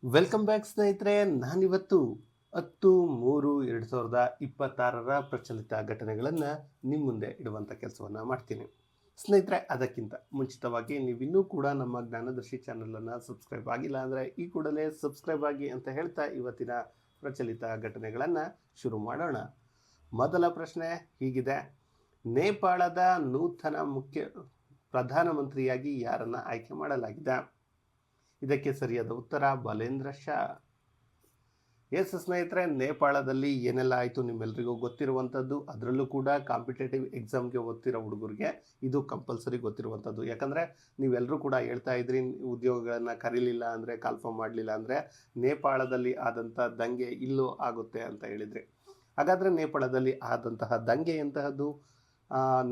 Welcome back ಸ್ನೇಹಿತರೆ. ನಾನಿವತ್ತು 10/3/2026 ಪ್ರಚಲಿತ ಘಟನೆಗಳನ್ನು ನಿಮ್ಮ ಮುಂದೆ ಇಡುವಂಥ ಕೆಲಸವನ್ನು ಮಾಡ್ತೀನಿ ಸ್ನೇಹಿತರೆ. ಅದಕ್ಕಿಂತ ಮುಂಚಿತವಾಗಿ ನೀವಿನ್ನೂ ಕೂಡ ನಮ್ಮ ಜ್ಞಾನದರ್ಶಿ ಚಾನಲನ್ನು ಸಬ್ಸ್ಕ್ರೈಬ್ ಆಗಿಲ್ಲ ಅಂದರೆ ಈ ಕೂಡಲೇ ಸಬ್ಸ್ಕ್ರೈಬ್ ಆಗಿ ಅಂತ ಹೇಳ್ತಾ ಇವತ್ತಿನ ಪ್ರಚಲಿತ ಘಟನೆಗಳನ್ನು ಶುರು ಮಾಡೋಣ. ಮೊದಲ ಪ್ರಶ್ನೆ ಹೀಗಿದೆ: ನೇಪಾಳದ ನೂತನ ಪ್ರಧಾನಮಂತ್ರಿಯಾಗಿ ಯಾರನ್ನು ಆಯ್ಕೆ ಮಾಡಲಾಗಿದೆ? ಇದಕ್ಕೆ ಸರಿಯಾದ ಉತ್ತರ ಬಲೇಂದ್ರ ಶಾ. ಎಸ್ ಸ್ನೇಹಿತರೆ, ನೇಪಾಳದಲ್ಲಿ ಏನೆಲ್ಲ ಆಯಿತು ನಿಮ್ಮೆಲ್ಲರಿಗೂ ಗೊತ್ತಿರುವಂಥದ್ದು. ಅದರಲ್ಲೂ ಕೂಡ ಕಾಂಪಿಟೇಟಿವ್ ಎಕ್ಸಾಮ್ಗೆ ಓದ್ತಿರೋ ಹುಡುಗರಿಗೆ ಇದು ಕಂಪಲ್ಸರಿ ಗೊತ್ತಿರುವಂಥದ್ದು. ಯಾಕಂದರೆ ನೀವೆಲ್ಲರೂ ಕೂಡ ಹೇಳ್ತಾ ಇದ್ರಿ, ಉದ್ಯೋಗಗಳನ್ನು ಕರೀಲಿಲ್ಲ ಅಂದರೆ, ಕಾಲ್ಫಾರ್ಮ್ ಮಾಡಲಿಲ್ಲ ಅಂದರೆ ನೇಪಾಳದಲ್ಲಿ ಆದಂಥ ದಂಗೆ ಇಲ್ಲೂ ಆಗುತ್ತೆ ಅಂತ ಹೇಳಿದ್ರಿ. ಹಾಗಾದರೆ ನೇಪಾಳದಲ್ಲಿ ಆದಂತಹ ದಂಗೆ ಎಂತಹದ್ದು?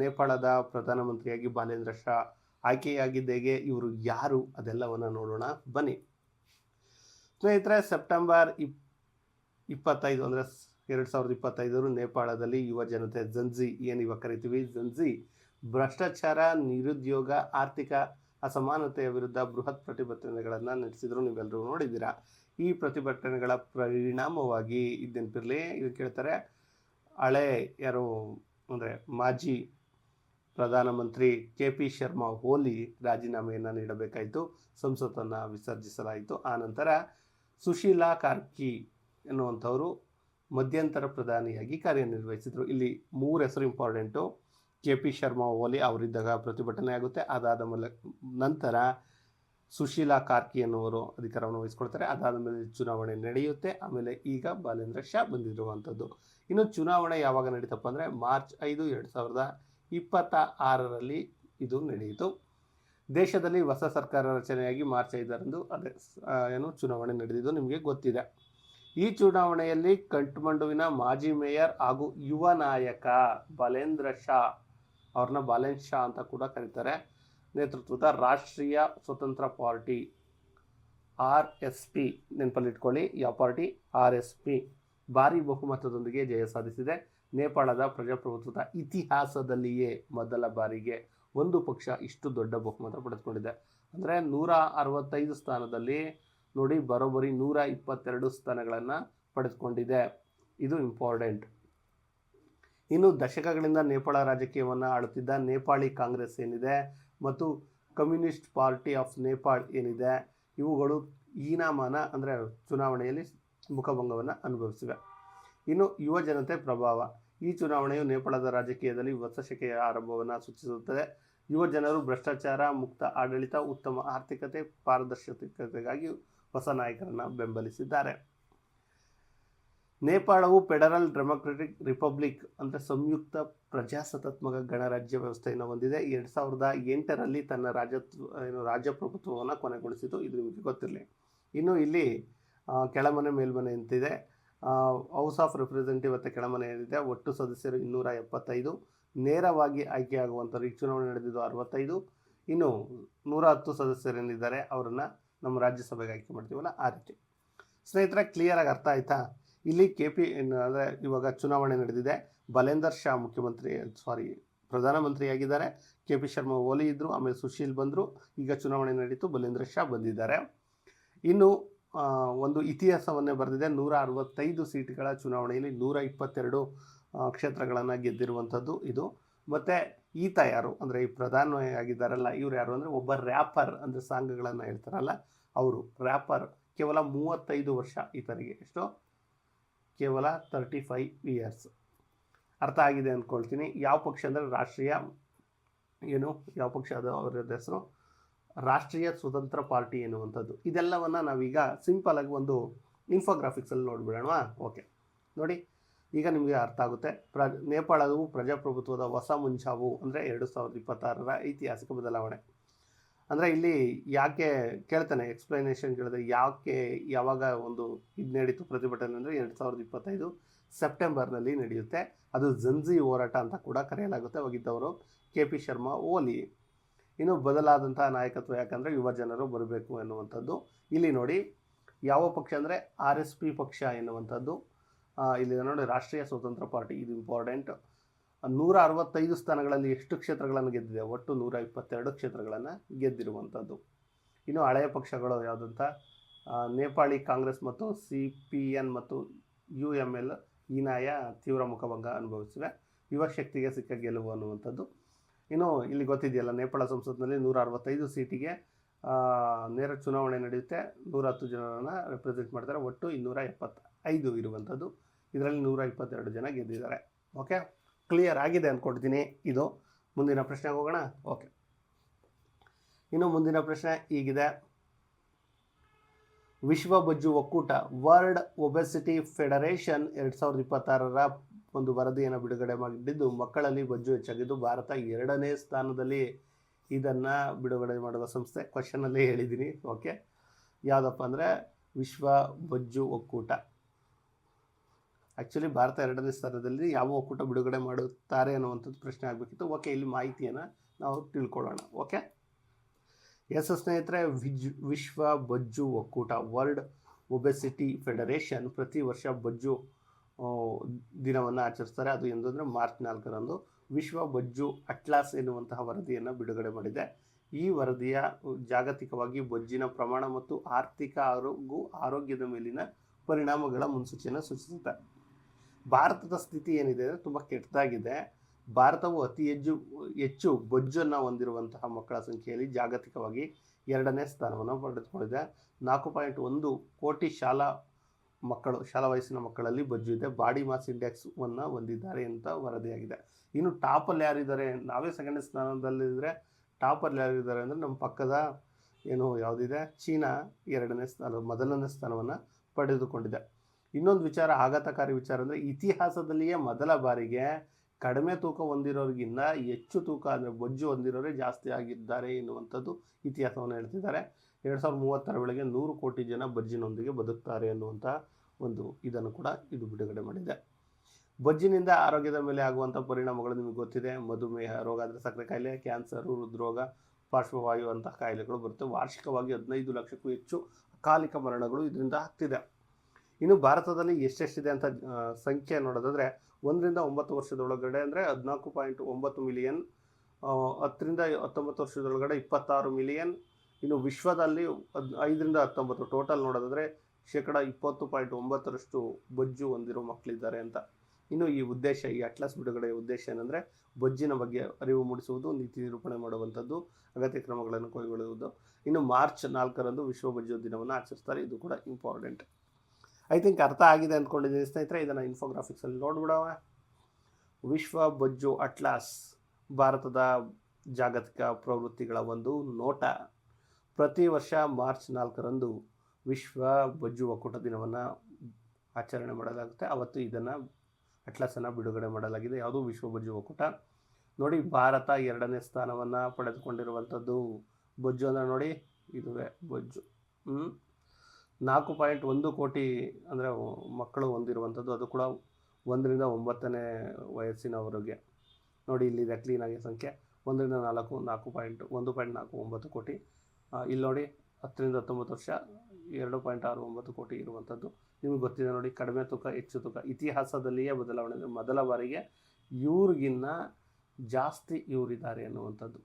ನೇಪಾಳದ ಪ್ರಧಾನಮಂತ್ರಿಯಾಗಿ ಬಾಲೇಂದ್ರ ಶಾ ಆಯ್ಕೆಯಾಗಿದ್ದೇಗೆ, ಇವರು ಯಾರು, ಅದೆಲ್ಲವನ್ನು ನೋಡೋಣ ಬನ್ನಿ ಸ್ನೇಹಿತರೆ. ಸೆಪ್ಟೆಂಬರ್ 25 ಅಂದರೆ 2025 ನೇಪಾಳದಲ್ಲಿ ಯುವ ಜನತೆ ಜನ್ಜಿ, ಏನು ಇವಾಗ ಕರಿತೀವಿ ಜನ್ಜಿ, ಭ್ರಷ್ಟಾಚಾರ, ನಿರುದ್ಯೋಗ, ಆರ್ಥಿಕ ಅಸಮಾನತೆಯ ವಿರುದ್ಧ ಬೃಹತ್ ಪ್ರತಿಭಟನೆಗಳನ್ನು ನಡೆಸಿದ್ರು. ನೀವೆಲ್ಲರೂ ನೋಡಿದ್ದೀರಾ. ಈ ಪ್ರತಿಭಟನೆಗಳ ಪರಿಣಾಮವಾಗಿ ಇದೇನಿರಲಿ, ಇದು ಕೇಳ್ತಾರೆ, ಹಳೆ ಯಾರು ಅಂದರೆ ಮಾಜಿ ಪ್ರಧಾನಮಂತ್ರಿ KP ಶರ್ಮಾ ಓಲಿ ರಾಜೀನಾಮೆಯನ್ನು ನೀಡಬೇಕಾಯಿತು. ಸಂಸತ್ತನ್ನು ವಿಸರ್ಜಿಸಲಾಯಿತು. ಆನಂತರ ಸುಶೀಲಾ ಕಾರ್ಕಿ ಎನ್ನುವಂಥವರು ಮಧ್ಯಂತರ ಪ್ರಧಾನಿಯಾಗಿ ಕಾರ್ಯನಿರ್ವಹಿಸಿದರು. ಇಲ್ಲಿ 3 ಹೆಸರು ಇಂಪಾರ್ಟೆಂಟು. KP ಶರ್ಮಾ ಓಲಿ ಅವರಿದ್ದಾಗ ಪ್ರತಿಭಟನೆ ಆಗುತ್ತೆ. ಅದಾದ ನಂತರ ಸುಶೀಲಾ ಕಾರ್ಕಿ ಎನ್ನುವರು ಅಧಿಕಾರವನ್ನು ವಹಿಸ್ಕೊಳ್ತಾರೆ. ಅದಾದ ಮೇಲೆ ಚುನಾವಣೆ ನಡೆಯುತ್ತೆ. ಆಮೇಲೆ ಈಗ ಬಾಲೇಂದ್ರ ಶಾ ಬಂದಿರುವಂಥದ್ದು. ಇನ್ನು ಚುನಾವಣೆ ಯಾವಾಗ ನಡೀತಪ್ಪ ಅಂದರೆ ಮಾರ್ಚ್ 5, 2026 ಇದು ನಡೆಯಿತು. ದೇಶದಲ್ಲಿ ಹೊಸ ಸರ್ಕಾರ ರಚನೆಯಾಗಿ ಮಾರ್ಚ್ 5 ಅದೇ ಚುನಾವಣೆ ನಡೆದಿದ್ದು ನಿಮಗೆ ಗೊತ್ತಿದೆ. ಈ ಚುನಾವಣೆಯಲ್ಲಿ ಕಠ್ಮಂಡುವಿನ ಮಾಜಿ ಮೇಯರ್ ಹಾಗೂ ಯುವ ನಾಯಕ ಬಲೇಂದ್ರ ಶಾ, ಅವ್ರನ್ನ ಬಾಲೇಂದ್ರ ಶಾ ಅಂತ ಕೂಡ ಕರೀತಾರೆ, ನೇತೃತ್ವದ ರಾಷ್ಟ್ರೀಯ ಸ್ವತಂತ್ರ ಪಾರ್ಟಿ RSP, ನೆನಪಲ್ಲಿಟ್ಕೊಳ್ಳಿ ಯಾವ ಪಾರ್ಟಿ, RSP ಭಾರಿ ಬಹುಮತದೊಂದಿಗೆ ಜಯ ಸಾಧಿಸಿದೆ. ನೇಪಾಳದ ಪ್ರಜಾಪ್ರಭುತ್ವದ ಇತಿಹಾಸದಲ್ಲಿಯೇ ಮೊದಲ ಬಾರಿಗೆ ಒಂದು ಪಕ್ಷ ಇಷ್ಟು ದೊಡ್ಡ ಬಹುಮತ ಪಡೆದುಕೊಂಡಿದೆ. ಅಂದರೆ 165 ಸ್ಥಾನದಲ್ಲಿ ನೋಡಿ, ಬರೋಬ್ಬರಿ 122 ಸ್ಥಾನಗಳನ್ನು ಪಡೆದುಕೊಂಡಿದೆ. ಇದು ಇಂಪಾರ್ಟೆಂಟ್. ಇನ್ನು ದಶಕಗಳಿಂದ ನೇಪಾಳ ರಾಜಕೀಯವನ್ನು ಆಳುತ್ತಿದ್ದ ನೇಪಾಳಿ ಕಾಂಗ್ರೆಸ್ ಏನಿದೆ ಮತ್ತು ಕಮ್ಯುನಿಸ್ಟ್ ಪಾರ್ಟಿ ಆಫ್ ನೇಪಾಳ್ ಏನಿದೆ, ಇವುಗಳು ಹೀನಾಮಾನ ಅಂದರೆ ಚುನಾವಣೆಯಲ್ಲಿ ಮುಖಭಂಗವನ್ನು ಅನುಭವಿಸಿವೆ. ಇನ್ನು ಯುವ ಜನತೆ ಪ್ರಭಾವ. ಈ ಚುನಾವಣೆಯು ನೇಪಾಳದ ರಾಜಕೀಯದಲ್ಲಿ ಹೊಸ ಶಕೆಯ ಆರಂಭವನ್ನು ಸೂಚಿಸುತ್ತದೆ. ಯುವ ಜನರು ಭ್ರಷ್ಟಾಚಾರ ಮುಕ್ತ ಆಡಳಿತ, ಉತ್ತಮ ಆರ್ಥಿಕತೆ, ಪಾರದರ್ಶಕತೆಗಾಗಿ ಹೊಸ ನಾಯಕರನ್ನು ಬೆಂಬಲಿಸಿದ್ದಾರೆ. ನೇಪಾಳವು ಫೆಡರಲ್ ಡೆಮೊಕ್ರೆಟಿಕ್ ರಿಪಬ್ಲಿಕ್ ಅಂದರೆ ಸಂಯುಕ್ತ ಪ್ರಜಾಸತ್ತಾತ್ಮಕ ಗಣರಾಜ್ಯ ವ್ಯವಸ್ಥೆಯನ್ನು ಹೊಂದಿದೆ. 2008 ತನ್ನ ರಾಜಪ್ರಭುತ್ವವನ್ನು ಕೊನೆಗೊಳಿಸಿತು. ಇದು ನಿಮಗೆ ಗೊತ್ತಿರಲಿ. ಇನ್ನು ಇಲ್ಲಿ ಕೆಳಮನೆ ಮೇಲ್ಮನೆ ಅಂತಿದೆ. ಹೌಸ್ ಆಫ್ ರೆಪ್ರೆಸೆಂಟೇಟಿವ್ ಮತ್ತು ಕೆಳಮನೆ ಏನಿದೆ, ಒಟ್ಟು ಸದಸ್ಯರು 275. ನೇರವಾಗಿ ಆಯ್ಕೆಯಾಗುವಂಥವ್ರು, ಈ ಚುನಾವಣೆ ನಡೆದಿದ್ದು 65. ಇನ್ನು 110 ಸದಸ್ಯರೇನಿದ್ದಾರೆ ಅವರನ್ನು ನಮ್ಮ ರಾಜ್ಯಸಭೆಗೆ ಆಯ್ಕೆ ಮಾಡ್ತೀವಲ್ಲ, ಆ ರೀತಿ. ಸ್ನೇಹಿತರೆ, ಕ್ಲಿಯರಾಗಿ ಅರ್ಥ ಆಯ್ತಾ? ಇಲ್ಲಿ ಅಂದರೆ ಇವಾಗ ಚುನಾವಣೆ ನಡೆದಿದೆ. ಬಲೇಂದ್ರ ಶಾ ಪ್ರಧಾನಮಂತ್ರಿಯಾಗಿದ್ದಾರೆ. KP ಶರ್ಮಾ ಓಲಿ ಇದ್ದರು, ಆಮೇಲೆ ಸುಶೀಲ್ ಬಂದರು. ಈಗ ಚುನಾವಣೆ ನಡೀತು, ಬಲೇಂದ್ರ ಶಾ ಬಂದಿದ್ದಾರೆ. ಇನ್ನು ಒಂದು ಇತಿಹಾಸವನ್ನೇ ಬರೆದಿದೆ. 165 ಸೀಟ್ಗಳ ಚುನಾವಣೆಯಲ್ಲಿ 122 ಕ್ಷೇತ್ರಗಳನ್ನು ಗೆದ್ದಿರುವಂಥದ್ದು ಇದು. ಮತ್ತು ಈತ ಯಾರು ಅಂದರೆ ಈ ಪ್ರಧಾನಿಯಾಗಿದ್ದಾರಲ್ಲ, ಇವ್ರು ಯಾರು ಅಂದರೆ ಒಬ್ಬ ರ್ಯಾಪರ್, ಅಂದರೆ ಸಾಂಗ್ಗಳನ್ನು ಹೇಳ್ತಾರಲ್ಲ ಅವರು, ರ್ಯಾಪರ್. ಕೇವಲ 35 ವರ್ಷ ಈತನಿಗೆ. ಎಷ್ಟು? ಕೇವಲ 35 ಇಯರ್ಸ್. ಅರ್ಥ ಆಗಿದೆ ಅಂದ್ಕೊಳ್ತೀನಿ. ಯಾವ ಪಕ್ಷ ಅಂದರೆ ರಾಷ್ಟ್ರೀಯ ಯಾವ ಪಕ್ಷ ಅದು ಅವರದ್ದು ಹೆಸರು ರಾಷ್ಟ್ರೀಯ ಸ್ವತಂತ್ರ ಪಾರ್ಟಿ ಎನ್ನುವಂಥದ್ದು. ಇದೆಲ್ಲವನ್ನು ನಾವೀಗ ಸಿಂಪಲಾಗಿ ಒಂದು ಇನ್ಫೋಗ್ರಾಫಿಕ್ಸಲ್ಲಿ ನೋಡಿಬಿಡೋಣ. ಓಕೆ, ನೋಡಿ, ಈಗ ನಿಮಗೆ ಅರ್ಥ ಆಗುತ್ತೆ. ನೇಪಾಳವು ಪ್ರಜಾಪ್ರಭುತ್ವದ ಹೊಸ ಮುಂಚಾವು ಅಂದರೆ 2026 ಐತಿಹಾಸಿಕ ಬದಲಾವಣೆ. ಅಂದರೆ ಇಲ್ಲಿ ಯಾಕೆ ಕೇಳ್ತಾನೆ, ಎಕ್ಸ್ಪ್ಲನೇಷನ್ ಕೇಳಿದ್ರೆ ಯಾವಾಗ ಒಂದು ಇದು ನಡೀತು ಪ್ರತಿಭಟನೆ ಅಂದರೆ 2025 ಸೆಪ್ಟೆಂಬರ್ನಲ್ಲಿ ನಡೆಯುತ್ತೆ. ಅದು ಜನ್ಜಿ ಹೋರಾಟ ಅಂತ ಕೂಡ ಕರೆಯಲಾಗುತ್ತೆ. ಹೋಗಿದ್ದವರು KP ಶರ್ಮಾ ಓಲಿ. ಇನ್ನು ಬದಲಾದಂಥ ನಾಯಕತ್ವ, ಯಾಕಂದರೆ ಯುವ ಜನರು ಬರಬೇಕು ಎನ್ನುವಂಥದ್ದು. ಇಲ್ಲಿ ನೋಡಿ ಯಾವ ಪಕ್ಷ ಅಂದರೆ RSP ಪಕ್ಷ ಎನ್ನುವಂಥದ್ದು. ಇಲ್ಲಿ ನೋಡಿ, ರಾಷ್ಟ್ರೀಯ ಸ್ವತಂತ್ರ ಪಾರ್ಟಿ, ಇದು ಇಂಪಾರ್ಟೆಂಟ್. 165 ಸ್ಥಾನಗಳಲ್ಲಿ ಎಷ್ಟು ಕ್ಷೇತ್ರಗಳನ್ನು ಗೆದ್ದಿದೆ? ಒಟ್ಟು 122 ಕ್ಷೇತ್ರಗಳನ್ನು ಗೆದ್ದಿರುವಂಥದ್ದು. ಇನ್ನು ಹಳೆಯ ಪಕ್ಷಗಳು ಯಾವುದಂತ ನೇಪಾಳಿ ಕಾಂಗ್ರೆಸ್ ಮತ್ತು CPN ಮತ್ತು UML ಹೀನಾಯ ತೀವ್ರ ಮುಖಭಂಗ ಅನುಭವಿಸಿವೆ. ಯುವ ಶಕ್ತಿಗೆ ಸಿಕ್ಕ ಗೆಲುವು ಅನ್ನುವಂಥದ್ದು. ಇನ್ನು ಇಲ್ಲಿ ಗೊತ್ತಿದೆಯಲ್ಲ, ನೇಪಾಳ ಸಂಸತ್ನಲ್ಲಿ 165 ಸೀಟಿಗೆ ನೇರ ಚುನಾವಣೆ ನಡೆಯುತ್ತೆ. 110 ಜನರನ್ನು ರೆಪ್ರೆಸೆಂಟ್ ಮಾಡ್ತಾರೆ. ಒಟ್ಟು 275 ಇರುವಂಥದ್ದು. ಇದರಲ್ಲಿ 122 ಜನ ಗೆದ್ದಿದ್ದಾರೆ. ಓಕೆ, ಕ್ಲಿಯರ್ ಆಗಿದೆ ಅಂದ್ಕೊಳ್ತೀನಿ. ಇದು ಮುಂದಿನ ಪ್ರಶ್ನೆಗೆ ಹೋಗೋಣ. ಓಕೆ, ಇನ್ನು ಮುಂದಿನ ಪ್ರಶ್ನೆ ಹೀಗಿದೆ. ವಿಶ್ವ ಬೊಜ್ಜು ಒಕ್ಕೂಟ ವರ್ಲ್ಡ್ ಒಬೆಸಿಟಿ ಫೆಡರೇಷನ್ 2026ರ ಒಂದು ವರದಿಯನ್ನು ಬಿಡುಗಡೆ ಮಾಡಿದ್ದು, ಮಕ್ಕಳಲ್ಲಿ ಬೊಜ್ಜು ಹೆಚ್ಚಾಗಿದ್ದು ಭಾರತ 2ನೇ ಸ್ಥಾನದಲ್ಲಿ ಇದನ್ನು ಬಿಡುಗಡೆ ಮಾಡುವ ಸಂಸ್ಥೆ. ಕ್ವಶನಲ್ಲಿ ಹೇಳಿದ್ದೀನಿ. ಓಕೆ, ಯಾವುದಪ್ಪ ಅಂದರೆ ವಿಶ್ವ ಬೊಜ್ಜು ಒಕ್ಕೂಟ. ಆ್ಯಕ್ಚುಲಿ ಭಾರತ 2ನೇ ಸ್ಥಾನದಲ್ಲಿ ಯಾವ ಒಕ್ಕೂಟ ಬಿಡುಗಡೆ ಮಾಡುತ್ತಾರೆ ಅನ್ನುವಂಥದ್ದು ಪ್ರಶ್ನೆ ಆಗಬೇಕಿತ್ತು. ಓಕೆ, ಇಲ್ಲಿ ಮಾಹಿತಿಯನ್ನು ನಾವು ತಿಳ್ಕೊಳ್ಳೋಣ. ಓಕೆ, ಎಸ್ ಸ್ನೇಹಿತರೆ, ವಿಶ್ವ ಬೊಜ್ಜು ಒಕ್ಕೂಟ ವರ್ಲ್ಡ್ ಒಬೆಸಿಟಿ ಫೆಡರೇಷನ್ ಪ್ರತಿ ವರ್ಷ ಬೊಜ್ಜು ದಿನವನ್ನು ಆಚರಿಸ್ತಾರೆ. ಅದು ಎಂದರೆ ಮಾರ್ಚ್ 4ರಂದು ವಿಶ್ವ ಬೊಜ್ಜು ಅಟ್ಲಾಸ್ ಎನ್ನುವಂತಹ ವರದಿಯನ್ನು ಬಿಡುಗಡೆ ಮಾಡಿದೆ. ಈ ವರದಿಯ ಜಾಗತಿಕವಾಗಿ ಬೊಜ್ಜಿನ ಪ್ರಮಾಣ ಮತ್ತು ಆರ್ಥಿಕ ಹಾಗೂ ಆರೋಗ್ಯದ ಮೇಲಿನ ಪರಿಣಾಮಗಳ ಮುನ್ಸೂಚನೆ ಸೂಚಿಸುತ್ತೆ. ಭಾರತದ ಸ್ಥಿತಿ ಏನಿದೆ ಅಂದರೆ ತುಂಬ ಕೆಟ್ಟದಾಗಿದೆ. ಭಾರತವು ಅತಿ ಹೆಚ್ಚು ಬೊಜ್ಜನ್ನು ಹೊಂದಿರುವಂತಹ ಮಕ್ಕಳ ಸಂಖ್ಯೆಯಲ್ಲಿ ಜಾಗತಿಕವಾಗಿ 2ನೇ ಸ್ಥಾನವನ್ನು ಪಡೆದುಕೊಂಡಿದೆ. 4.1 ಕೋಟಿ ಶಾಲಾ ವಯಸ್ಸಿನ ಮಕ್ಕಳಲ್ಲಿ ಬೊಜ್ಜು ಇದೆ. ಬಾಡಿ ಮಾಸ್ ಇಂಡೆಕ್ಸನ್ನು ಹೊಂದಿದ್ದಾರೆ ಅಂತ ವರದಿಯಾಗಿದೆ. ಇನ್ನು ಟಾಪಲ್ಲಿ ಯಾರಿದ್ದಾರೆ? ನಾವೇ ಸೆಕೆಂಡ್ ಸ್ಥಾನದಲ್ಲಿದ್ದರೆ ಟಾಪಲ್ಲಿ ಯಾರಿದ್ದಾರೆ ಅಂದರೆ ನಮ್ಮ ಪಕ್ಕದ ಯಾವುದಿದೆ, ಚೀನಾ 2ನೇ ಸ್ಥಾನ, ಮೊದಲನೇ ಸ್ಥಾನವನ್ನು ಪಡೆದುಕೊಂಡಿದೆ. ಇನ್ನೊಂದು ವಿಚಾರ, ಆಘಾತಕಾರಿ ವಿಚಾರ ಅಂದರೆ ಇತಿಹಾಸದಲ್ಲಿಯೇ ಮೊದಲ ಬಾರಿಗೆ ಕಡಿಮೆ ತೂಕ ಹೊಂದಿರೋರಿಗಿಂತ ಹೆಚ್ಚು ತೂಕ ಅಂದರೆ ಬೊಜ್ಜು ಹೊಂದಿರೋರೇ ಜಾಸ್ತಿ ಆಗಿದ್ದಾರೆ ಎನ್ನುವಂಥದ್ದು ಇತಿಹಾಸವನ್ನು ಹೇಳ್ತಿದ್ದಾರೆ. 2030ರ ವೇಳೆಗೆ 100 ಕೋಟಿ ಜನ ಬೊಜ್ಜಿನೊಂದಿಗೆ ಬದುಕ್ತಾರೆ ಅನ್ನುವಂಥ ಒಂದು ಇದನ್ನು ಕೂಡ ಇದು ಬಿಡುಗಡೆ ಮಾಡಿದೆ. ಬೊಜ್ಜಿನಿಂದ ಆರೋಗ್ಯದ ಮೇಲೆ ಆಗುವಂಥ ಪರಿಣಾಮಗಳು ನಿಮಗೆ ಗೊತ್ತಿದೆ. ಮಧುಮೇಹ ರೋಗ ಅಂದರೆ ಸಕ್ಕರೆ ಕಾಯಿಲೆ, ಕ್ಯಾನ್ಸರು, ಹೃದ್ರೋಗ, ಪಾರ್ಶ್ವವಾಯು ಅಂತಹ ಕಾಯಿಲೆಗಳು ಬರುತ್ತೆ. ವಾರ್ಷಿಕವಾಗಿ 15 ಲಕ್ಷಕ್ಕೂ ಹೆಚ್ಚು ಅಕಾಲಿಕ ಮರಣಗಳು ಇದರಿಂದ ಆಗ್ತಿದೆ. ಇನ್ನು ಭಾರತದಲ್ಲಿ ಎಷ್ಟೆಷ್ಟಿದೆ ಅಂತ ಸಂಖ್ಯೆ ನೋಡೋದಾದರೆ 1 ರಿಂದ 9 ವರ್ಷದೊಳಗಡೆ ಅಂದರೆ 14.9 ಮಿಲಿಯನ್, 10 ರಿಂದ 19 ವರ್ಷದೊಳಗಡೆ 26 ಮಿಲಿಯನ್. ಇನ್ನು ವಿಶ್ವದಲ್ಲಿ 5 ರಿಂದ 19 ಟೋಟಲ್ ನೋಡೋದಾದರೆ 20.9% ಬೊಜ್ಜು ಹೊಂದಿರೋ ಮಕ್ಕಳಿದ್ದಾರೆ ಅಂತ. ಇನ್ನು ಈ ಉದ್ದೇಶ, ಈ ಅಟ್ಲಾಸ್ ಬಿಡುಗಡೆಯ ಉದ್ದೇಶ ಏನಂದರೆ ಬೊಜ್ಜಿನ ಬಗ್ಗೆ ಅರಿವು ಮೂಡಿಸುವುದು, ನೀತಿ ನಿರೂಪಣೆ ಮಾಡುವಂಥದ್ದು, ಅಗತ್ಯ ಕ್ರಮಗಳನ್ನು ಕೈಗೊಳ್ಳುವುದು. ಇನ್ನು ಮಾರ್ಚ್ 4ರಂದು ವಿಶ್ವ ಬೊಜ್ಜು ದಿನವನ್ನು ಆಚರಿಸ್ತಾರೆ. ಇದು ಕೂಡ ಇಂಪಾರ್ಟೆಂಟ್. ಐ ಥಿಂಕ್ ಅರ್ಥ ಆಗಿದೆ ಅಂದ್ಕೊಂಡಿದ್ದೀನಿ ಸ್ನೇಹಿತರೆ. ಇದನ್ನು ಇನ್ಫೋಗ್ರಾಫಿಕ್ಸಲ್ಲಿ ನೋಡ್ಬಿಡೋಣ. ವಿಶ್ವ ಬೊಜ್ಜು ಅಟ್ಲಾಸ್ ಭಾರತದ ಜಾಗತಿಕ ಪ್ರವೃತ್ತಿಗಳ ಒಂದು ನೋಟ. ಪ್ರತಿ ವರ್ಷ ಮಾರ್ಚ್ 4ರಂದು ವಿಶ್ವ ಬೊಜ್ಜು ಒಕ್ಕೂಟ ದಿನವನ್ನು ಆಚರಣೆ ಮಾಡಲಾಗುತ್ತೆ. ಅವತ್ತು ಇದನ್ನು ಅಟ್ಲಾಸನ್ನು ಬಿಡುಗಡೆ ಮಾಡಲಾಗಿದೆ. ಯಾವುದು? ವಿಶ್ವ ಬೊಜ್ಜು ಒಕ್ಕೂಟ. ನೋಡಿ, ಭಾರತ 2ನೇ ಸ್ಥಾನವನ್ನು ಪಡೆದುಕೊಂಡಿರುವಂಥದ್ದು. ಬೊಜ್ಜು ಅಂದರೆ ನೋಡಿ, ಇದುವೇ ಬೊಜ್ಜು. 4.1 ಕೋಟಿ ಅಂದರೆ ಮಕ್ಕಳು ಹೊಂದಿರುವಂಥದ್ದು. ಅದು ಕೂಡ 1 ರಿಂದ 9ನೇ ವಯಸ್ಸಿನವರೆಗೆ. ನೋಡಿ, ಇಲ್ಲಿದೆ ಕ್ಲೀನಾಗಿ ಸಂಖ್ಯೆ. 1 ರಿಂದ 4, 1.49 ಕೋಟಿ. ಇಲ್ಲಿ ನೋಡಿ, 10 ರಿಂದ 19 ವರ್ಷ 2.69 ಕೋಟಿ ಇರುವಂಥದ್ದು. ನಿಮಗೆ ಗೊತ್ತಿದೆ ನೋಡಿ, ಕಡಿಮೆ ತೂಕ ಹೆಚ್ಚು ತೂಕ ಇತಿಹಾಸದಲ್ಲಿಯೇ ಬದಲಾವಣೆ. ಮೊದಲ ಬಾರಿಗೆ ಇವ್ರಿಗಿನ್ನ ಜಾಸ್ತಿ ಇವರಿದ್ದಾರೆ ಅನ್ನುವಂಥದ್ದು.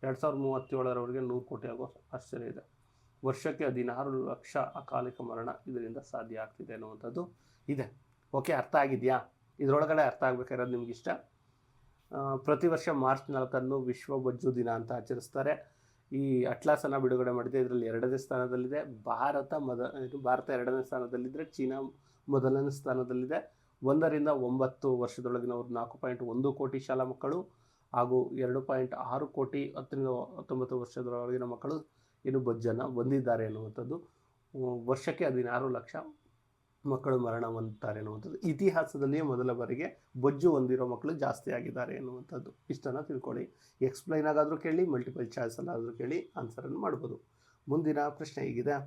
2037ರವರೆಗೆ 100 ಕೋಟಿ ಆಗೋ ಆಶ್ಚರ್ಯ ಇದೆ. ವರ್ಷಕ್ಕೆ 16 ಲಕ್ಷ ಅಕಾಲಿಕ ಮರಣ ಇದರಿಂದ ಸಾಧ್ಯ ಆಗ್ತಿದೆ ಅನ್ನುವಂಥದ್ದು ಇದೆ. ಓಕೆ, ಅರ್ಥ ಆಗಿದೆಯಾ? ಇದರೊಳಗಡೆ ಅರ್ಥ ಆಗಬೇಕಾಗಿರೋದು ನಿಮಗಿಷ್ಟ. ಪ್ರತಿ ವರ್ಷ ಮಾರ್ಚ್ 4ರಂದು ವಿಶ್ವ ಬೊಜ್ಜು ದಿನ ಅಂತ ಆಚರಿಸ್ತಾರೆ. ಈ ಅಟ್ಲಾಸನ್ನು ಬಿಡುಗಡೆ ಮಾಡಿದೆ. ಇದರಲ್ಲಿ 2ನೇ ಸ್ಥಾನದಲ್ಲಿದೆ ಭಾರತ. ಭಾರತ 2ನೇ ಸ್ಥಾನದಲ್ಲಿದ್ದರೆ ಚೀನಾ ಮೊದಲನೇ ಸ್ಥಾನದಲ್ಲಿದೆ. 1 ರಿಂದ 9 ವರ್ಷದೊಳಗಿನವರು 4.1 ಕೋಟಿ ಶಾಲಾ ಮಕ್ಕಳು ಹಾಗೂ 2.6 ಕೋಟಿ 10 ರಿಂದ 19 ವರ್ಷದೊಳಗಿನ ಮಕ್ಕಳು ಬೊಜ್ಜನ್ನು ಹೊಂದಿದ್ದಾರೆ ಅನ್ನುವಂಥದ್ದು. ವರ್ಷಕ್ಕೆ 16 ಲಕ್ಷ ಮಕ್ಕಳು ಮರಣ ಹೊಂದುತ್ತಾರೆ ಅನ್ನುವಂಥದ್ದು. ಇತಿಹಾಸದಲ್ಲಿಯೇ ಮೊದಲ ಬಾರಿಗೆ ಬೊಜ್ಜು ಹೊಂದಿರೋ ಮಕ್ಕಳು ಜಾಸ್ತಿ ಆಗಿದ್ದಾರೆ ಅನ್ನುವಂಥದ್ದು. ಇಷ್ಟನ್ನು ತಿಳ್ಕೊಳ್ಳಿ. ಎಕ್ಸ್ಪ್ಲೈನ್ ಆಗಾದರೂ ಕೇಳಿ, ಮಲ್ಟಿಪಲ್ ಚಾಯ್ಸಲ್ಲಾದರೂ ಕೇಳಿ ಆನ್ಸರನ್ನು ಮಾಡ್ಬೋದು. ಮುಂದಿನ ಪ್ರಶ್ನೆ ಹೀಗಿದೆ.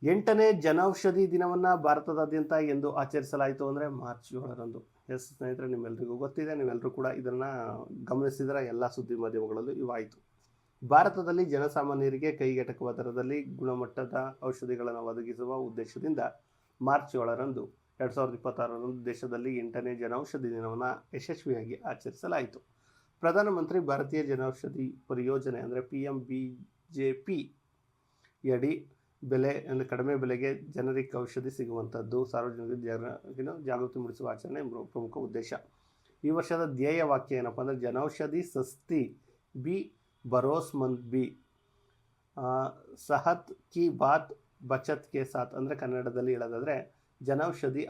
8ನೇ ಜನೌಷಧಿ ದಿನವನ್ನು ಭಾರತದಾದ್ಯಂತ ಎಂದು ಆಚರಿಸಲಾಯಿತು ಅಂದರೆ ಮಾರ್ಚ್ 7ರಂದು. ಎಸ್ ಸ್ನೇಹಿತರೆ, ನಿಮ್ಮೆಲ್ಲರಿಗೂ ಗೊತ್ತಿದೆ. ನೀವೆಲ್ಲರೂ ಕೂಡ ಇದನ್ನು ಗಮನಿಸಿದರೆ ಎಲ್ಲ ಸುದ್ದಿ ಮಾಧ್ಯಮಗಳಲ್ಲೂ ಇವಾಯಿತು. ಭಾರತದಲ್ಲಿ ಜನಸಾಮಾನ್ಯರಿಗೆ ಕೈಗೆಟಕುವ ದರದಲ್ಲಿ ಗುಣಮಟ್ಟದ ಔಷಧಿಗಳನ್ನು ಒದಗಿಸುವ ಉದ್ದೇಶದಿಂದ ಮಾರ್ಚ್ 7ರಂದು 2026ರಂದು ದೇಶದಲ್ಲಿ 8ನೇ ಜನೌಷಧಿ ದಿನವನ್ನು ಯಶಸ್ವಿಯಾಗಿ ಆಚರಿಸಲಾಯಿತು. ಪ್ರಧಾನಮಂತ್ರಿ ಭಾರತೀಯ ಜನೌಷಧಿ ಪರಿಯೋಜನೆ ಅಂದರೆ PMBJP ಯಡಿ ಬೆಲೆ ಅಂದರೆ ಕಡಿಮೆ ಬೆಲೆಗೆ ಜನರಿಗೆ ಔಷಧಿ ಸಿಗುವಂಥದ್ದು, ಸಾರ್ವಜನಿಕ ಜಾಗೃತಿ ಮೂಡಿಸುವ ಆಚರಣೆ ಪ್ರಮುಖ ಉದ್ದೇಶ. ಈ ವರ್ಷದ ಧ್ಯೇಯ ವಾಕ್ಯ ಏನಪ್ಪ ಅಂದರೆ ಜನೌಷಧಿ ಸಸ್ತಿ ಬಿ ಭರೋಸ್ಮಂದ್ ಬಿ ಸಹತ್ ಕಿ ಬಾತ್ ಬಚತ್ ಕೆ ಸಾಥ್. ಅಂದರೆ ಕನ್ನಡದಲ್ಲಿ ಹೇಳೋದಾದರೆ ಜನೌಷಧಿ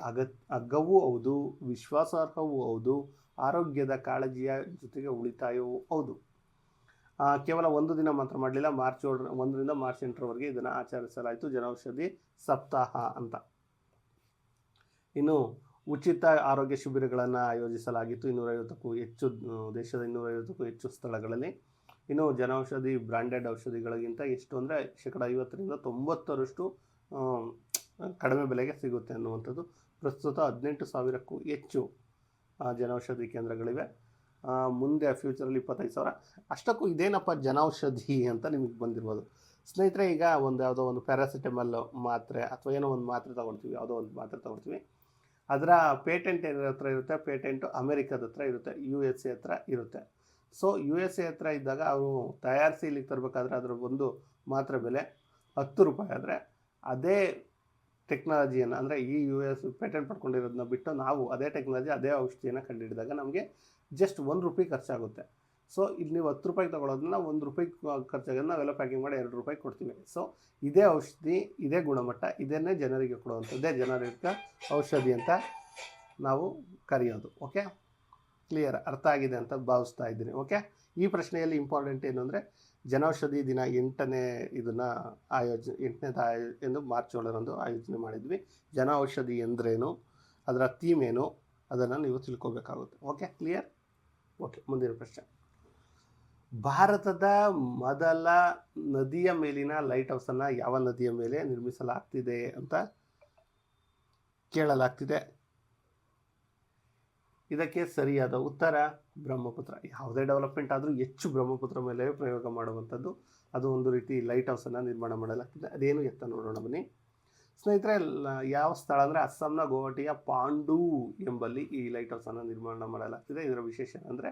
ಅಗ್ಗವೂ ಹೌದು, ವಿಶ್ವಾಸಾರ್ಹವೂ ಹೌದು, ಆರೋಗ್ಯದ ಕಾಳಜಿಯ ಜೊತೆಗೆ ಉಳಿತಾಯವೂ ಹೌದು. ಕೇವಲ ಒಂದು ದಿನ ಮಾತ್ರ ಮಾಡಲಿಲ್ಲ, ಮಾರ್ಚ್ 1ರಿಂದ ಮಾರ್ಚ್ 8ರವರೆಗೆ ಇದನ್ನು ಆಚರಿಸಲಾಯಿತು, ಜನೌಷಧಿ ಸಪ್ತಾಹ ಅಂತ. ಇನ್ನು ಉಚಿತ ಆರೋಗ್ಯ ಶಿಬಿರಗಳನ್ನು ಆಯೋಜಿಸಲಾಗಿತ್ತು 250ಕ್ಕೂ ಹೆಚ್ಚು ದೇಶದ 250ಕ್ಕೂ ಹೆಚ್ಚು ಸ್ಥಳಗಳಲ್ಲಿ. ಇನ್ನು ಜನೌಷಧಿ ಬ್ರ್ಯಾಂಡೆಡ್ ಔಷಧಿಗಳಿಗಿಂತ ಎಷ್ಟು ಅಂದರೆ 50% 90% ಕಡಿಮೆ ಬೆಲೆಗೆ ಸಿಗುತ್ತೆ ಅನ್ನುವಂಥದ್ದು. ಪ್ರಸ್ತುತ 18,000ಕ್ಕೂ ಹೆಚ್ಚು ಜನೌಷಧಿ ಕೇಂದ್ರಗಳಿವೆ. ಮುಂದೆ ಫ್ಯೂಚರಲ್ಲಿ 25,000. ಅಷ್ಟಕ್ಕೂ ಇದೇನಪ್ಪ ಜನೌಷಧಿ ಅಂತ ನಿಮಗೆ ಬಂದಿರ್ಬೋದು ಸ್ನೇಹಿತರೆ. ಈಗ ಯಾವುದೋ ಒಂದು ಪ್ಯಾರಾಸಿಟಮಲ್ ಮಾತ್ರೆ ಅಥವಾ ಏನೋ ಒಂದು ಮಾತ್ರೆ ತೊಗೊಳ್ತೀವಿ, ಯಾವುದೋ ಒಂದು ಮಾತ್ರೆ ತೊಗೊಳ್ತೀವಿ, ಅದರ ಪೇಟೆಂಟ್ ಏನಾರ ಹತ್ರ ಇರುತ್ತೆ, ಪೇಟೆಂಟು ಅಮೆರಿಕದ ಹತ್ರ ಇರುತ್ತೆ, USA ಹತ್ರ ಇರುತ್ತೆ. ಸೊ USA ಹತ್ರ ಇದ್ದಾಗ ಅವರು ತಯಾರಿಸಿ ಇಲ್ಲಿಗೆ ತರಬೇಕಾದ್ರೆ ಅದರ ಒಂದು ಮಾತ್ರೆ ಬೆಲೆ 10 ರೂಪಾಯಿ ಆದರೆ, ಅದೇ ಟೆಕ್ನಾಲಜಿಯನ್ನು ಅಂದರೆ ಈ US ಪೇಟೆಂಟ್ ಪಡ್ಕೊಂಡಿರೋದನ್ನ ಬಿಟ್ಟು ನಾವು ಅದೇ ಟೆಕ್ನಾಲಜಿ ಅದೇ ಔಷಧಿಯನ್ನು ಕಂಡುಹಿಡಿದಾಗ ನಮಗೆ ಜಸ್ಟ್ 1 ರೂಪಾಯಿ ಖರ್ಚಾಗುತ್ತೆ. ಸೊ ಇಲ್ಲಿ ನೀವು 10 ರೂಪಾಯಿಗೆ ತೊಗೊಳೋದನ್ನ 1 ರೂಪಾಯಿ ಖರ್ಚಾಗೋದನ್ನ ನಾವೆಲ್ಲ ಪ್ಯಾಕಿಂಗ್ ಮಾಡಿ 2 ರೂಪಾಯಿ ಕೊಡ್ತೀವಿ. ಸೊ ಇದೇ ಔಷಧಿ, ಇದೇ ಗುಣಮಟ್ಟ, ಇದನ್ನೇ ಜನರಿಗೆ ಕೊಡುವಂಥದ್ದೇ ಜನರಿಕ ಔಷಧಿ ಅಂತ ನಾವು ಕರೆಯೋದು. ಓಕೆ, ಕ್ಲಿಯರ್, ಅರ್ಥ ಆಗಿದೆ ಅಂತ ಭಾವಿಸ್ತಾ ಇದ್ದೀನಿ. ಓಕೆ, ಈ ಪ್ರಶ್ನೆಯಲ್ಲಿ ಇಂಪಾರ್ಟೆಂಟ್ ಏನು ಅಂದರೆ ಜನೌಷಧಿ ದಿನ 8ನೇ ಇದನ್ನು 8ನೇ ಎಂದು ಮಾರ್ಚ್ 7ರಂದು ಆಯೋಜನೆ ಮಾಡಿದ್ವಿ. ಜನೌಷಧಿ ಎಂದ್ರೇನು, ಅದರ ಥೀಮ್ ಏನು, ಅದನ್ನು ನೀವು ತಿಳ್ಕೊಬೇಕಾಗುತ್ತೆ. Okay, clear. ಓಕೆ, ಮುಂದಿನ ಪ್ರಶ್ನೆ. ಭಾರತದ ಮೊದಲ ನದಿಯ ಮೇಲಿನ ಲೈಟ್ ಹೌಸನ್ನು ಯಾವ ನದಿಯ ಮೇಲೆ ನಿರ್ಮಿಸಲಾಗ್ತಿದೆ ಅಂತ ಕೇಳಲಾಗ್ತಿದೆ. ಇದಕ್ಕೆ ಸರಿಯಾದ ಉತ್ತರ ಬ್ರಹ್ಮಪುತ್ರ. ಯಾವುದೇ ಡೆವಲಪ್ಮೆಂಟ್ ಆದರೂ ಹೆಚ್ಚು ಬ್ರಹ್ಮಪುತ್ರ ಮೇಲೆ ಪ್ರಯೋಗ ಮಾಡುವಂಥದ್ದು. ಅದು ಒಂದು ರೀತಿ ಲೈಟ್ ಹೌಸನ್ನು ನಿರ್ಮಾಣ ಮಾಡಲಾಗ್ತಿದೆ. ಅದೇನು ಎತ್ತ ನೋಡೋಣ ಬನ್ನಿ ಸ್ನೇಹಿತರೆ. ಯಾವ ಸ್ಥಳ ಅಂದರೆ ಅಸ್ಸಾಂನ ಗುವಾಹಟಿಯ ಪಾಂಡು ಎಂಬಲ್ಲಿ ಈ ಲೈಟ್ ಹೌಸನ್ನು ನಿರ್ಮಾಣ ಮಾಡಲಾಗ್ತಿದೆ. ಇದರ ವಿಶೇಷ ಅಂದರೆ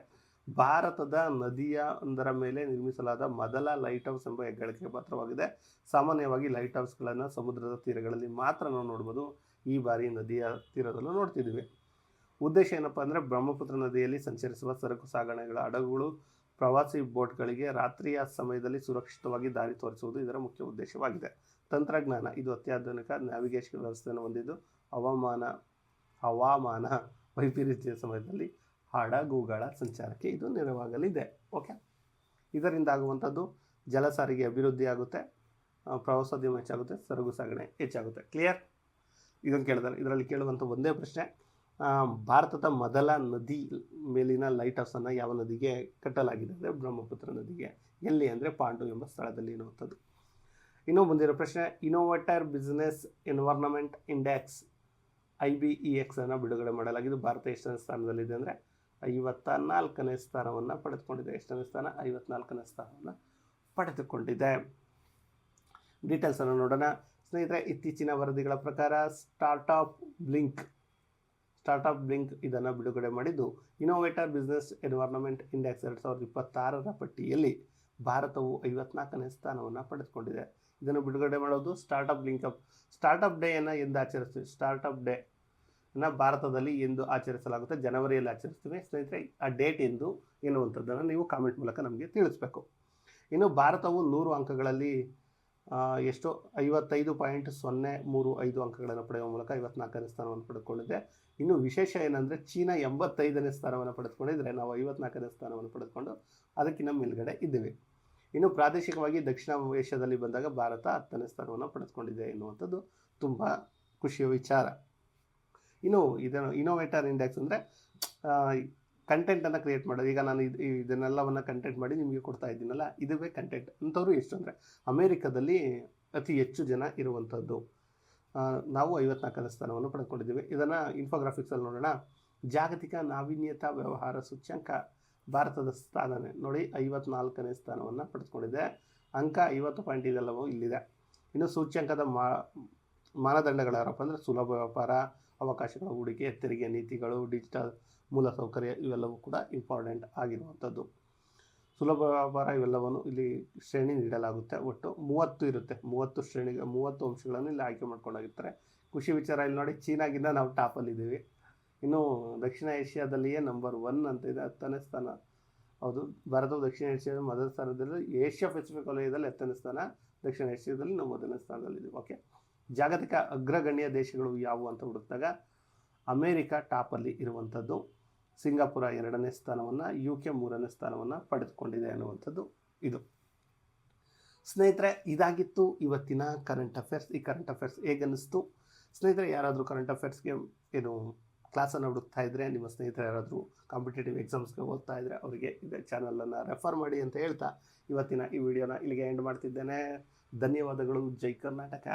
ಭಾರತದ ನದಿಯ ಒಂದರ ಮೇಲೆ ನಿರ್ಮಿಸಲಾದ ಮೊದಲ ಲೈಟ್ ಹೌಸ್ ಎಂಬ ಹೆಗ್ಗಳಿಕೆಗೆ ಪಾತ್ರವಾಗಿದೆ. ಸಾಮಾನ್ಯವಾಗಿ ಲೈಟ್ ಹೌಸ್ಗಳನ್ನು ಸಮುದ್ರದ ತೀರಗಳಲ್ಲಿ ಮಾತ್ರ ನಾವು ನೋಡ್ಬೋದು. ಈ ಬಾರಿ ನದಿಯ ತೀರದಲ್ಲೂ ನೋಡ್ತಿದ್ದೀವಿ. ಉದ್ದೇಶ ಏನಪ್ಪ ಅಂದರೆ ಬ್ರಹ್ಮಪುತ್ರ ನದಿಯಲ್ಲಿ ಸಂಚರಿಸುವ ಸರಕು ಸಾಗಣೆಗಳ ಹಡಗುಗಳು, ಪ್ರವಾಸಿ ಬೋಟ್ಗಳಿಗೆ ರಾತ್ರಿಯ ಸಮಯದಲ್ಲಿ ಸುರಕ್ಷಿತವಾಗಿ ದಾರಿ ತೋರಿಸುವುದು ಇದರ ಮುಖ್ಯ ಉದ್ದೇಶವಾಗಿದೆ. ತಂತ್ರಜ್ಞಾನ, ಇದು ಅತ್ಯಾಧುನಿಕ ನ್ಯಾವಿಗೇಷನ್ ವ್ಯವಸ್ಥೆಯನ್ನು ಹೊಂದಿದ್ದು ಹವಾಮಾನ ವೈಪರೀತ್ಯದ ಸಮಯದಲ್ಲಿ ಹಡಗುಗಳ ಸಂಚಾರಕ್ಕೆ ಇದು ನೆರವಾಗಲಿದೆ. ಓಕೆ, ಇದರಿಂದ ಆಗುವಂಥದ್ದು ಜಲ ಸಾರಿಗೆ ಅಭಿವೃದ್ಧಿ ಆಗುತ್ತೆ, ಪ್ರವಾಸೋದ್ಯಮ ಹೆಚ್ಚಾಗುತ್ತೆ, ಸರಕು ಸಾಗಣೆ ಹೆಚ್ಚಾಗುತ್ತೆ. ಕ್ಲಿಯರ್. ಇದನ್ನು ಕೇಳಿದರೆ ಇದರಲ್ಲಿ ಕೇಳುವಂಥ ಒಂದೇ ಪ್ರಶ್ನೆ, ಭಾರತದ ಮೊದಲ ನದಿ ಮೇಲಿನ ಲೈಟ್ ಹೌಸನ್ನು ಯಾವ ನದಿಗೆ ಕಟ್ಟಲಾಗಿದೆ ಅಂದರೆ ಬ್ರಹ್ಮಪುತ್ರ ನದಿಗೆ. ಎಲ್ಲಿ ಅಂದರೆ ಪಾಂಡು ಎಂಬ ಸ್ಥಳದಲ್ಲಿ ಇರುವಂಥದ್ದು. ಇನ್ನು ಮುಂದಿನ ಪ್ರಶ್ನೆ, innovator business environment index IBEX ಅನ್ನು ಬಿಡುಗಡೆ ಮಾಡಲಾಗಿದ್ದು ಭಾರತ ಎಷ್ಟನೇ ಸ್ಥಾನದಲ್ಲಿದೆ ಅಂದರೆ 54ನೇ ಸ್ಥಾನವನ್ನು ಪಡೆದುಕೊಂಡಿದೆ. ಎಷ್ಟನೇ ಸ್ಥಾನ? 54ನೇ ಸ್ಥಾನವನ್ನು ಪಡೆದುಕೊಂಡಿದೆ. ಡೀಟೇಲ್ಸನ್ನು ನೋಡೋಣ ಸ್ನೇಹಿತರೆ. ಇತ್ತೀಚಿನ ವರದಿಗಳ ಪ್ರಕಾರ ಸ್ಟಾರ್ಟಪ್ ಬ್ಲಿಂಕ್ ಇದನ್ನು ಬಿಡುಗಡೆ ಮಾಡಿದ್ದು ಇನ್ನೋವೇಟರ್ ಬಿಸ್ನೆಸ್ ಎನ್ವೈರ್ನಮೆಂಟ್ ಇಂಡೆಕ್ಸ್ 2026ರ ಪಟ್ಟಿಯಲ್ಲಿ ಭಾರತವು 54ನೇ ಸ್ಥಾನವನ್ನು ಪಡೆದುಕೊಂಡಿದೆ. ಇದನ್ನು ಬಿಡುಗಡೆ ಮಾಡೋದು ಸ್ಟಾರ್ಟಪ್ ಡೇಯನ್ನು ಎಂದು ಆಚರಿಸ್ತೀವಿ. ಸ್ಟಾರ್ಟಪ್ ಡೇ ಭಾರತದಲ್ಲಿ ಎಂದು ಆಚರಿಸಲಾಗುತ್ತೆ, ಜನವರಿಯಲ್ಲಿ ಆಚರಿಸ್ತೀವಿ ಸ್ನೇಹಿತರೆ. ಆ ಡೇಟ್ ಎಂದು ಎನ್ನುವಂಥದ್ದನ್ನು ನೀವು ಕಾಮೆಂಟ್ ಮೂಲಕ ನಮಗೆ ತಿಳಿಸ್ಬೇಕು. ಇನ್ನು ಭಾರತವು 100 ಅಂಕಗಳಲ್ಲಿ 55.035 ಅಂಕಗಳನ್ನು ಪಡೆಯುವ ಮೂಲಕ 54ನೇ ಸ್ಥಾನವನ್ನು ಪಡೆದುಕೊಂಡಿದೆ. ಇನ್ನು ವಿಶೇಷ ಏನಂದರೆ ಚೀನಾ 85ನೇ ಸ್ಥಾನವನ್ನು ಪಡೆದುಕೊಂಡಿದ್ದರೆ ನಾವು 54ನೇ ಸ್ಥಾನವನ್ನು ಪಡೆದುಕೊಂಡು ಅದಕ್ಕಿಂತ ಮೇಲ್ಗಡೆ ಇದ್ದೀವಿ. ಇನ್ನು ಪ್ರಾದೇಶಿಕವಾಗಿ ದಕ್ಷಿಣ ಏಷ್ಯಾದಲ್ಲಿ ಬಂದಾಗ ಭಾರತ 10ನೇ ಸ್ಥಾನವನ್ನು ಪಡೆದುಕೊಂಡಿದೆ ಎನ್ನುವಂಥದ್ದು ತುಂಬ ಖುಷಿಯ ವಿಚಾರ. ಇನ್ನು ಇದನ್ನು ಇನ್ನೋವೇಟರ್ ಇಂಡೆಕ್ಸ್ ಅಂದರೆ ಕಂಟೆಂಟನ್ನು ಕ್ರಿಯೇಟ್ ಮಾಡೋದು. ಈಗ ನಾನು ಇದನ್ನೆಲ್ಲವನ್ನು ಕಂಟೆಂಟ್ ಮಾಡಿ ನಿಮಗೆ ಕೊಡ್ತಾ ಇದ್ದೀನಲ್ಲ, ಇದುವೇ ಕಂಟೆಂಟ್. ಅಂಥವ್ರು ಎಷ್ಟು ಅಂದರೆ ಅಮೇರಿಕಾದಲ್ಲಿ ಅತಿ ಹೆಚ್ಚು ಜನ ಇರುವಂಥದ್ದು. ನಾವು 54ನೇ ಸ್ಥಾನವನ್ನು ಪಡೆದುಕೊಂಡಿದ್ದೀವಿ. ಇದನ್ನು ಇನ್ಫೋಗ್ರಾಫಿಕ್ಸಲ್ಲಿ ನೋಡೋಣ. ಜಾಗತಿಕ ನಾವೀನ್ಯತಾ ವ್ಯವಹಾರ ಸೂಚ್ಯಂಕ ಭಾರತದ ಸ್ಥಾನನೇ ನೋಡಿ 54ನೇ ಸ್ಥಾನವನ್ನು ಪಡೆದುಕೊಂಡಿದೆ. ಅಂಕ 50 ಪಾಯಿಂಟ್ ಇದೆಲ್ಲವೂ ಇಲ್ಲಿದೆ. ಇನ್ನು ಸೂಚ್ಯಂಕದ ಮಾನದಂಡಗಳು ಯಾರಪ್ಪ ಅಂದರೆ ಸುಲಭ ವ್ಯಾಪಾರ, ಅವಕಾಶಗಳ ಹೂಡಿಕೆ, ತೆರಿಗೆ ನೀತಿಗಳು, ಡಿಜಿಟಲ್ ಮೂಲಸೌಕರ್ಯ, ಇವೆಲ್ಲವೂ ಕೂಡ ಇಂಪಾರ್ಟೆಂಟ್ ಆಗಿರುವಂಥದ್ದು. ಸುಲಭ ವ್ಯಾಪಾರ ಇವೆಲ್ಲವನ್ನು ಇಲ್ಲಿ ಶ್ರೇಣಿ ನೀಡಲಾಗುತ್ತೆ. ಒಟ್ಟು 30 ಇರುತ್ತೆ. 30 ಅಂಶಗಳನ್ನು ಇಲ್ಲಿ ಆಯ್ಕೆ ಮಾಡ್ಕೊಂಡೋಗಿರ್ತಾರೆ. ಖುಷಿ ವಿಚಾರ ಇಲ್ಲಿ ನೋಡಿ, ಚೀನಾಗಿಂದ ನಾವು ಟಾಪಲ್ಲಿದ್ದೀವಿ. ಇನ್ನು ದಕ್ಷಿಣ ಏಷ್ಯಾದಲ್ಲಿಯೇ ನಂಬರ್ 1 ಅಂತ ಇದೆ, 10ನೇ ಸ್ಥಾನ. ಹೌದು, ಭಾರತವು ದಕ್ಷಿಣ ಏಷ್ಯಾದ ಮೊದಲ ಸ್ಥಾನದಲ್ಲಿ, ಏಷ್ಯಾ ಪೆಸಿಫಿಕ್ ವಲಯದಲ್ಲಿ 10ನೇ ಸ್ಥಾನ, ದಕ್ಷಿಣ ಏಷ್ಯಾದಲ್ಲಿ ನಾವು ಮೊದಲನೇ ಸ್ಥಾನದಲ್ಲಿದ್ದೀವಿ. ಓಕೆ, ಜಾಗತಿಕ ಅಗ್ರಗಣ್ಯ ದೇಶಗಳು ಯಾವುವು ಅಂತ ಹುಡುಕಿದಾಗ ಅಮೇರಿಕಾ ಟಾಪಲ್ಲಿ ಇರುವಂಥದ್ದು, ಸಿಂಗಾಪುರ 2ನೇ ಸ್ಥಾನವನ್ನು, UK 3ನೇ ಸ್ಥಾನವನ್ನು ಪಡೆದುಕೊಂಡಿದೆ ಅನ್ನುವಂಥದ್ದು ಇದು. ಸ್ನೇಹಿತರೆ, ಇದಾಗಿತ್ತು ಇವತ್ತಿನ ಕರೆಂಟ್ ಅಫೇರ್ಸ್. ಈ ಕರೆಂಟ್ ಅಫೇರ್ಸ್ ಹೇಗನ್ನಿಸ್ತು ಸ್ನೇಹಿತರೆ? ಯಾರಾದರೂ ಕರೆಂಟ್ ಅಫೇರ್ಸ್ಗೆ ಏನು ಕ್ಲಾಸನ್ನು ಹುಡುಕ್ತಾ ಇದ್ದರೆ, ನಿಮ್ಮ ಸ್ನೇಹಿತರು ಯಾರಾದರೂ ಕಾಂಪಿಟೇಟಿವ್ ಎಕ್ಸಾಮ್ಸ್ಗೆ ಓದ್ತಾ ಇದ್ದರೆ ಅವರಿಗೆ ಇದೇ ಚಾನಲನ್ನು ರೆಫರ್ ಮಾಡಿ ಅಂತ ಹೇಳ್ತಾ ಇವತ್ತಿನ ಈ ವಿಡಿಯೋನ ಇಲ್ಲಿಗೆ ಎಂಡ್ ಮಾಡ್ತಿದ್ದೇನೆ. ಧನ್ಯವಾದಗಳು. ಜೈ ಕರ್ನಾಟಕ.